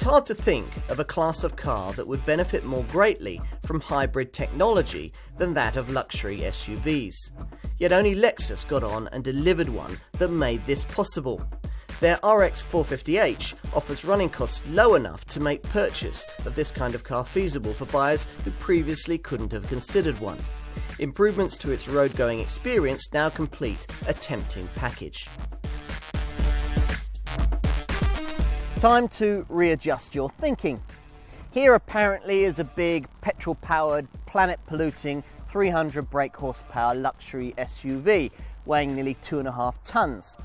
hard to think of a class of car that would benefit more greatly from hybrid technology than that of luxury SUVs. Yet only Lexus got on and delivered one that made this possible. Their RX 450h offers running costs low enough to make purchase of this kind of car feasible for buyers who previously couldn't have considered one. Improvements to its road-going experience now complete a tempting package. Time to readjust your thinking. Here apparently is a big petrol-powered, planet-polluting 300 brake horsepower luxury SUV weighing nearly 2.5 tonnes.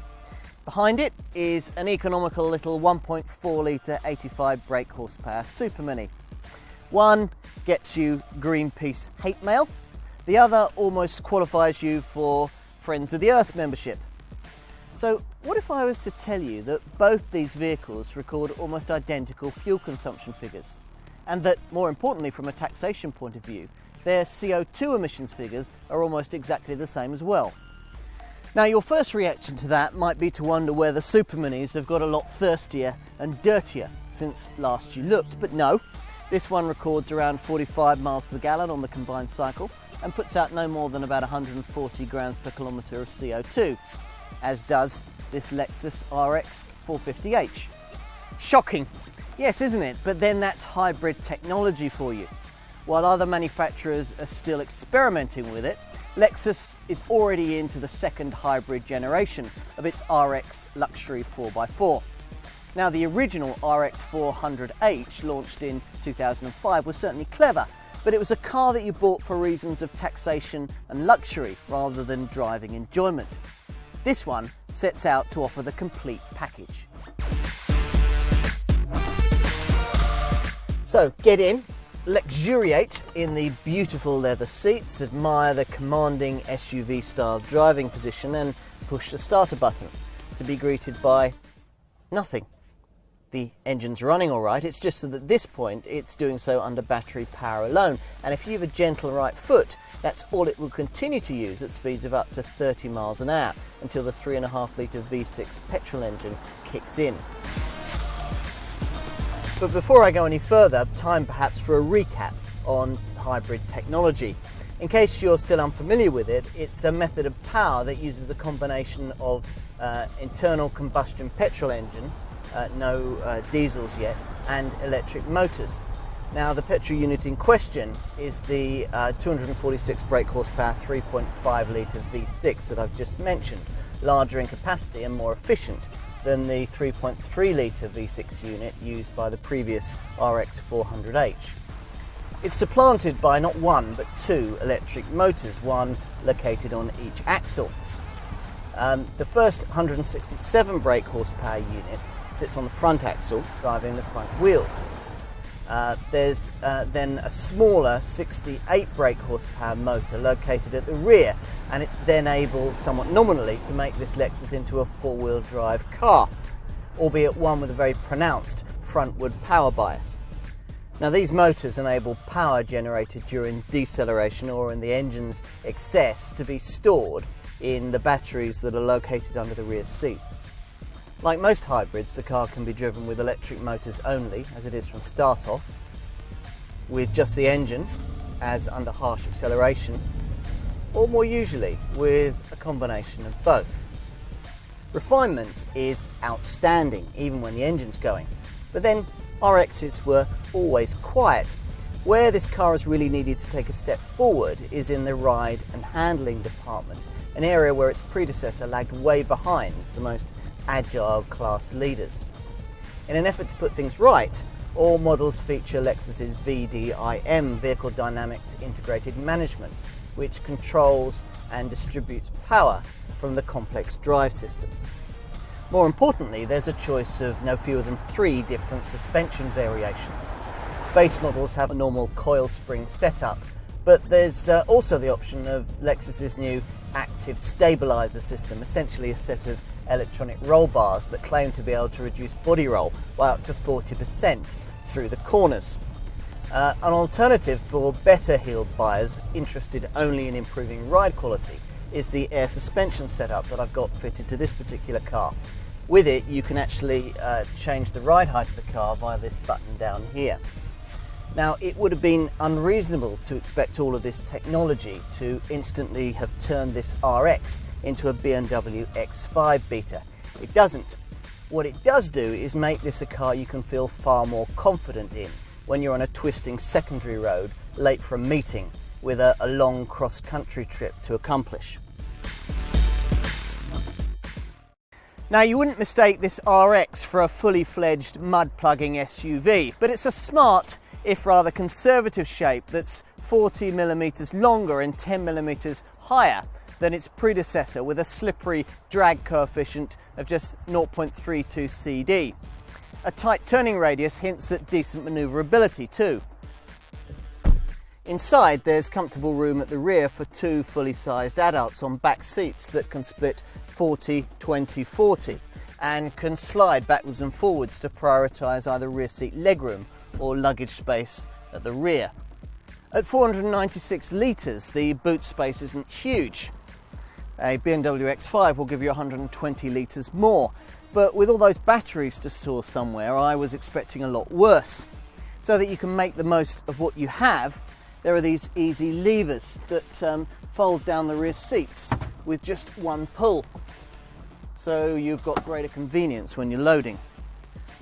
Behind it is an economical little 1.4 litre 85 brake horsepower super mini. One gets you Greenpeace hate mail, the other almost qualifies you for Friends of the Earth membership. So what if I was to tell you that both these vehicles record almost identical fuel consumption figures, and that, more importantly from a taxation point of view, their CO2 emissions figures are almost exactly the same as well? Now your first reaction to that might be to wonder whether super minis have got a lot thirstier and dirtier since last you looked, but no, this one records around 45 miles to the gallon on the combined cycle and puts out no more than about 140 grams per kilometre of CO2, as does this Lexus RX 450h. Shocking, yes, isn't it? But then that's hybrid technology for you. While other manufacturers are still experimenting with it, Lexus is already into the second hybrid generation of its RX luxury 4x4. Now the original RX 400h, launched in 2005, was certainly clever, but it was a car that you bought for reasons of taxation and luxury rather than driving enjoyment. This one sets out to offer the complete package. So get in, luxuriate in the beautiful leather seats, admire the commanding SUV-style driving position and push the starter button to be greeted by nothing. The engine's running all right, it's just that at this point it's doing so under battery power alone, and if you have a gentle right foot, that's all it will continue to use at speeds of up to 30 miles an hour until the 3.5 litre V6 petrol engine kicks in. But before I go any further, time perhaps for a recap on hybrid technology. In case you're still unfamiliar with it, it's a method of power that uses the combination of internal combustion petrol engine, no diesels yet, and electric motors. Now the petrol unit in question is the 246 brake horsepower 3.5 litre V6 that I've just mentioned, larger in capacity and more efficient than the 3.3 litre V6 unit used by the previous RX 400h. It's supplanted by not one but two electric motors, one located on each axle. The first 167 brake horsepower unit sits on the front axle, driving the front wheels. There's then a smaller 68 brake horsepower motor located at the rear, and it's then able, somewhat nominally, to make this Lexus into a four-wheel drive car, albeit one with a very pronounced frontward power bias. Now these motors enable power generated during deceleration or in the engine's excess to be stored in the batteries that are located under the rear seats. Like most hybrids, the car can be driven with electric motors only, as it is from start off, with just the engine, as under harsh acceleration, or more usually with a combination of both. Refinement is outstanding, even when the engine's going, but then RXs were always quiet. Where this car has really needed to take a step forward is in the ride and handling department, an area where its predecessor lagged way behind the most agile class leaders. In an effort to put things right, all models feature Lexus's VDIM, Vehicle Dynamics Integrated Management, which controls and distributes power from the complex drive system. More importantly, there's a choice of no fewer than 3 different suspension variations. Base models have a normal coil spring setup, but there's also the option of Lexus's new active stabilizer system, essentially a set of electronic roll bars that claim to be able to reduce body roll by up to 40% through the corners. An alternative for better heeled buyers interested only in improving ride quality is the air suspension setup that I've got fitted to this particular car, With it, you can actually change the ride height of the car via this button down here. Now, it would have been unreasonable to expect all of this technology to instantly have turned this RX into a BMW X5 Beta. It doesn't. What it does do is make this a car you can feel far more confident in when you're on a twisting secondary road late for a meeting with a long cross-country trip to accomplish. Now, you wouldn't mistake this RX for a fully fledged mud-plugging SUV, but it's a smart, if rather conservative shape that's 40mm longer and 10mm higher than its predecessor, with a slippery drag coefficient of just 0.32 CD. A tight turning radius hints at decent manoeuvrability too. Inside, there's comfortable room at the rear for two fully sized adults on back seats that can split 40-20-40 and can slide backwards and forwards to prioritise either rear seat legroom or luggage space at the rear. At 496 litres, the boot space isn't huge. A BMW X5 will give you 120 litres more, but with all those batteries to store somewhere, I was expecting a lot worse. So that you can make the most of what you have, there are these easy levers that fold down the rear seats with just one pull. So you've got greater convenience when you're loading.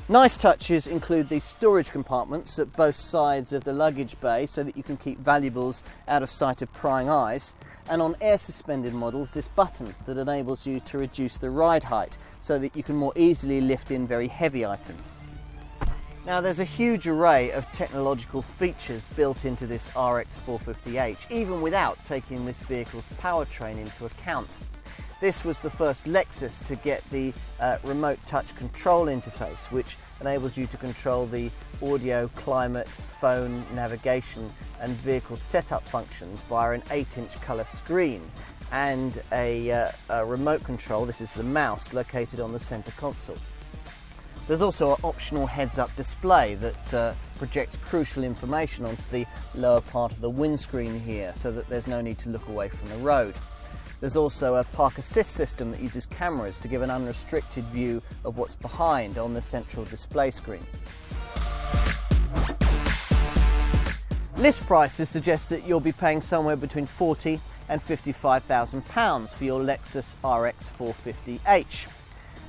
Nice touches include these storage compartments at both sides of the luggage bay so that you can keep valuables out of sight of prying eyes, and on air suspended models this button that enables you to reduce the ride height so that you can more easily lift in very heavy items. Now, there's a huge array of technological features built into this RX 450h, even without taking this vehicle's powertrain into account. This was the first Lexus to get the remote touch control interface, which enables you to control the audio, climate, phone, navigation and vehicle setup functions via an 8-inch colour screen and a remote control. This is the mouse located on the centre console. There's also an optional heads-up display that projects crucial information onto the lower part of the windscreen here so that there's no need to look away from the road. There's also a park assist system that uses cameras to give an unrestricted view of what's behind on the central display screen. List prices suggest that you'll be paying somewhere between £40,000 and £55,000 for your Lexus RX 450h.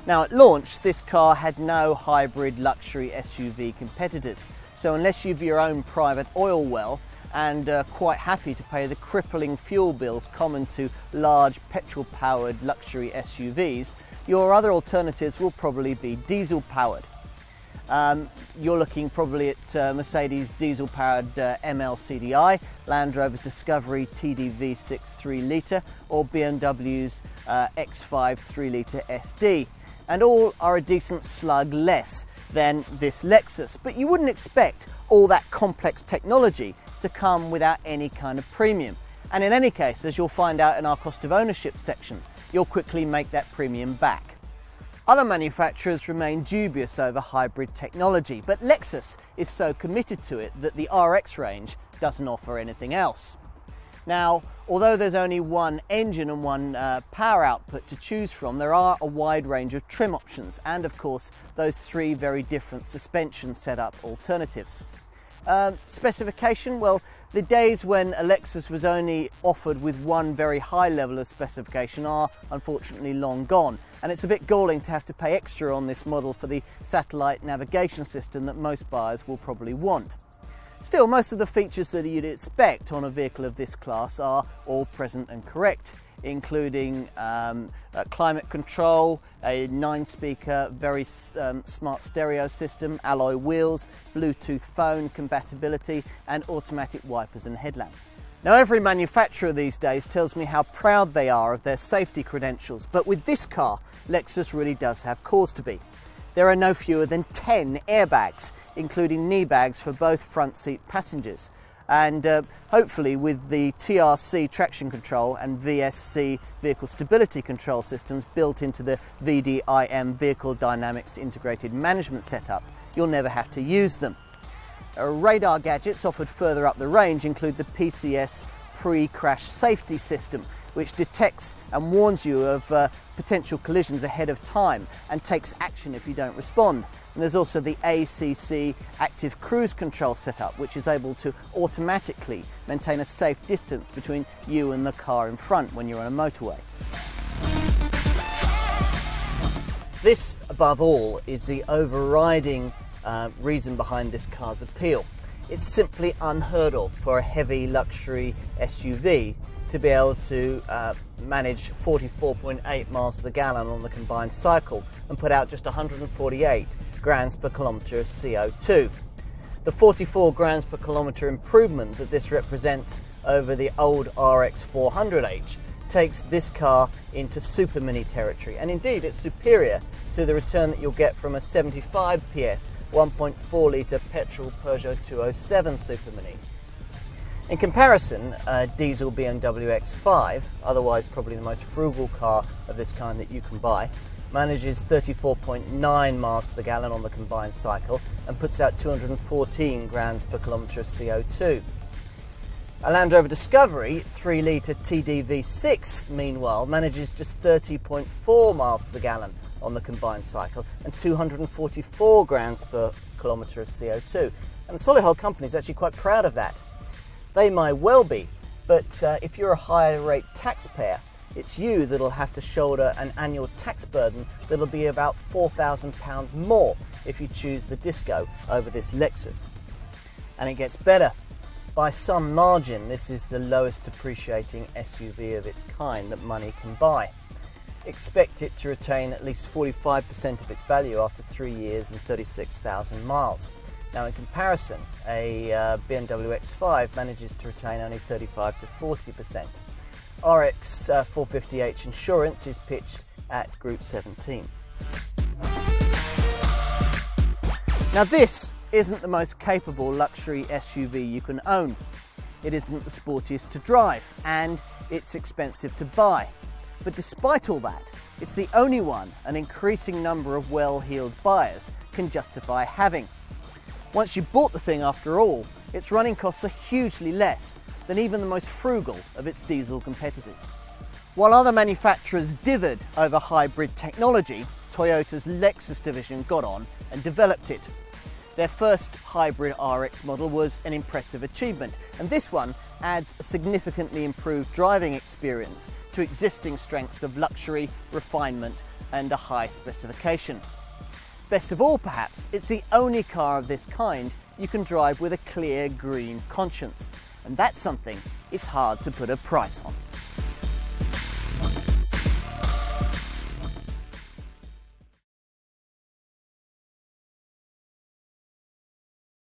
Now, at launch, this car had no hybrid luxury SUV competitors, so unless you've your own private oil well and quite happy to pay the crippling fuel bills common to large petrol-powered luxury SUVs, your other alternatives will probably be diesel-powered. You're looking probably at Mercedes diesel-powered ML/CDI, Land Rover's Discovery TDV6 3-litre, or BMW's X5 3-litre SD. And all are a decent slug less than this Lexus. But you wouldn't expect all that complex technology to come without any kind of premium. And in any case, as you'll find out in our cost of ownership section, you'll quickly make that premium back. Other manufacturers remain dubious over hybrid technology, but Lexus is so committed to it that the RX range doesn't offer anything else. Now, although there's only one engine and one power output to choose from, there are a wide range of trim options and, of course, those three very different suspension setup alternatives. Specification, well, the days when a Lexus was only offered with one very high level of specification are unfortunately long gone, and it's a bit galling to have to pay extra on this model for the satellite navigation system that most buyers will probably want. Still, most of the features that you'd expect on a vehicle of this class are all present and correct, including climate control, a 9-speaker, very smart stereo system, alloy wheels, Bluetooth phone compatibility, and automatic wipers and headlamps. Now, every manufacturer these days tells me how proud they are of their safety credentials, but with this car, Lexus really does have cause to be. There are no fewer than 10 airbags, including knee bags for both front seat passengers. And hopefully with the TRC traction control and VSC vehicle stability control systems built into the VDIM Vehicle Dynamics Integrated Management setup, you'll never have to use them. Radar gadgets offered further up the range include the PCS pre-crash safety system, which detects and warns you of potential collisions ahead of time and takes action if you don't respond. And there's also the ACC active cruise control setup, which is able to automatically maintain a safe distance between you and the car in front when you're on a motorway. This, above all, is the overriding reason behind this car's appeal. It's simply unheard of for a heavy luxury SUV to be able to manage 44.8 miles to the gallon on the combined cycle and put out just 148 grams per kilometre of CO2. The 44 grams per kilometre improvement that this represents over the old RX 400h takes this car into super mini territory, and indeed it's superior to the return that you'll get from a 75 PS 1.4 litre petrol Peugeot 207 Super Mini. In comparison, a diesel BMW X5, otherwise probably the most frugal car of this kind that you can buy, manages 34.9 miles to the gallon on the combined cycle and puts out 214 grams per kilometre of CO2. A Land Rover Discovery 3 litre TDV6, meanwhile, manages just 30.4 miles to the gallon on the combined cycle and 244 grams per kilometre of CO2. And the Solihull company is actually quite proud of that. They might well be, but if you're a higher rate taxpayer, it's you that'll have to shoulder an annual tax burden that'll be about £4,000 more if you choose the Disco over this Lexus. And it gets better. By some margin, this is the lowest depreciating SUV of its kind that money can buy. Expect it to retain at least 45% of its value after 3 years and 36,000 miles. Now, in comparison, a BMW X5 manages to retain only 35 to 40%. RX 450h insurance is pitched at Group 17. Now, this isn't the most capable luxury SUV you can own. It isn't the sportiest to drive, and it's expensive to buy. But despite all that, it's the only one an increasing number of well-heeled buyers can justify having. Once you've bought the thing, after all, its running costs are hugely less than even the most frugal of its diesel competitors. While other manufacturers dithered over hybrid technology, Toyota's Lexus division got on and developed it. Their first hybrid RX model was an impressive achievement, and this one adds a significantly improved driving experience to existing strengths of luxury, refinement, and a high specification. Best of all, perhaps, it's the only car of this kind you can drive with a clear green conscience, and that's something it's hard to put a price on.